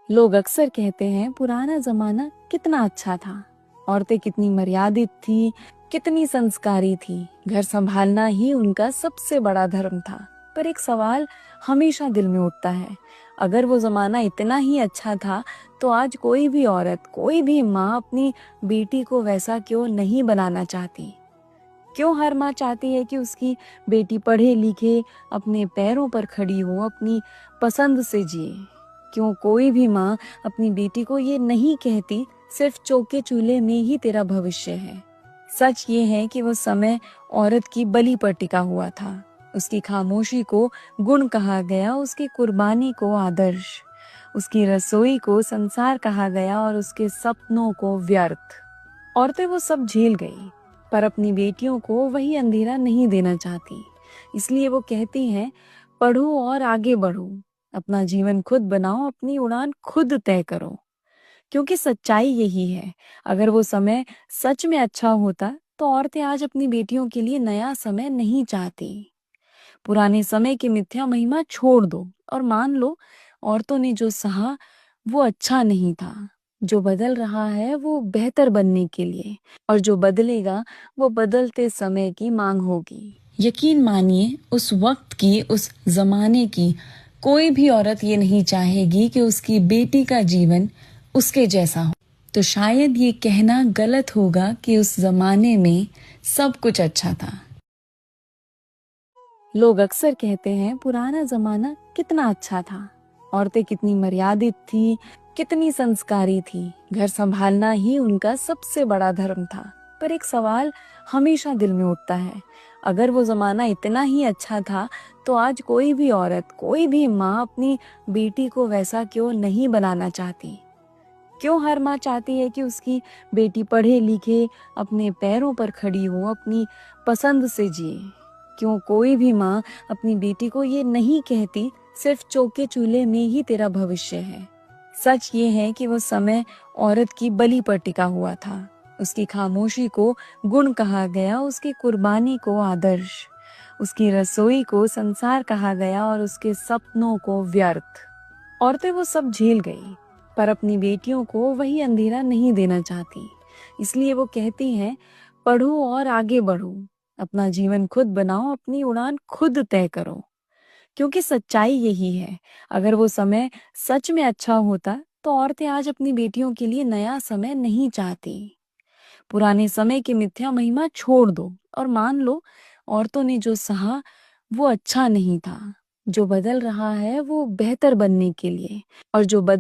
लोग अक्सर कहते हैं पुराना जमाना कितना अच्छा था। औरतें कितनी मर्यादित थी, कितनी संस्कारी थी। घर संभालना ही उनका सबसे बड़ा धर्म था। पर एक सवाल हमेशा दिल में उठता है, अगर वो जमाना इतना ही अच्छा था तो आज कोई भी औरत, कोई भी माँ अपनी बेटी को वैसा क्यों नहीं बनाना चाहती? क्यों हर माँ चाहती है कि उसकी बेटी पढ़े लिखे, अपने पैरों पर खड़ी हो, अपनी पसंद से जिए? क्यों कोई भी माँ अपनी बेटी को ये नहीं कहती सिर्फ चौके चूल्हे में ही तेरा भविष्य है? सच ये है कि वो समय औरत की बलि पर टिका हुआ था। उसकी खामोशी को गुण कहा गया, उसकी कुर्बानी को आदर्श, उसकी रसोई को संसार कहा गया और उसके सपनों को व्यर्थ। औरतें वो सब झेल गई, पर अपनी बेटियों को वही अंधेरा नहीं देना चाहती। इसलिए वो कहती हैं, पढ़ो और आगे बढ़ो, अपना जीवन खुद बनाओ, अपनी उड़ान खुद तय करो। क्योंकि सच्चाई यही है, अगर वो समय सच में अच्छा होता तो औरतें आज अपनी बेटियों के लिए नया समय नहीं चाहती। पुराने समय की मिथ्या महिमा छोड़ दो और मान लो, औरतों ने जो सहा वो अच्छा नहीं था। जो बदल रहा है वो बेहतर बनने के लिए, और जो बदलेगा वो बदलते समय की मांग होगी। यकीन मानिए, उस वक्त की, उस जमाने की कोई भी औरत ये नहीं चाहेगी कि उसकी बेटी का जीवन उसके जैसा हो। तो शायद ये कहना गलत होगा कि उस जमाने में सब कुछ अच्छा था। लोग अक्सर कहते हैं पुराना जमाना कितना अच्छा था। औरतें कितनी मर्यादित थी, कितनी संस्कारी थी। घर संभालना ही उनका सबसे बड़ा धर्म था। पर एक सवाल हमेशा दिल में उठता है, अगर वो जमाना इतना ही अच्छा था तो आज कोई भी औरत, कोई भी माँ अपनी बेटी को वैसा क्यों नहीं बनाना चाहती? क्यों हर माँ चाहती है कि उसकी बेटी पढ़े लिखे, अपने पैरों पर खड़ी हो, अपनी पसंद से जिए? क्यों कोई भी माँ अपनी बेटी को ये नहीं कहती सिर्फ चौके चूल्हे में ही तेरा भविष्य है? सच ये है कि वो समय औरत की बलि पर टिका हुआ था। उसकी खामोशी को गुण कहा गया, उसकी कुर्बानी को आदर्श, उसकी रसोई को संसार कहा गया और उसके सपनों को व्यर्थ। औरतें वो सब झेल गई, पर अपनी बेटियों को वही अंधेरा नहीं देना चाहती। इसलिए वो कहती हैं, पढ़ो और आगे बढ़ो, अपना जीवन खुद बनाओ, अपनी उड़ान खुद तय करो। क्योंकि सच्चाई यही है, अगर वो समय सच में अच्छा होता तो औरतें आज अपनी बेटियों के लिए नया समय नहीं चाहती। पुराने समय की मिथ्या महिमा छोड़ दो और मान लो, औरतों ने जो सहा वो अच्छा नहीं था। जो बदल रहा है वो बेहतर बनने के लिए, और जो बदल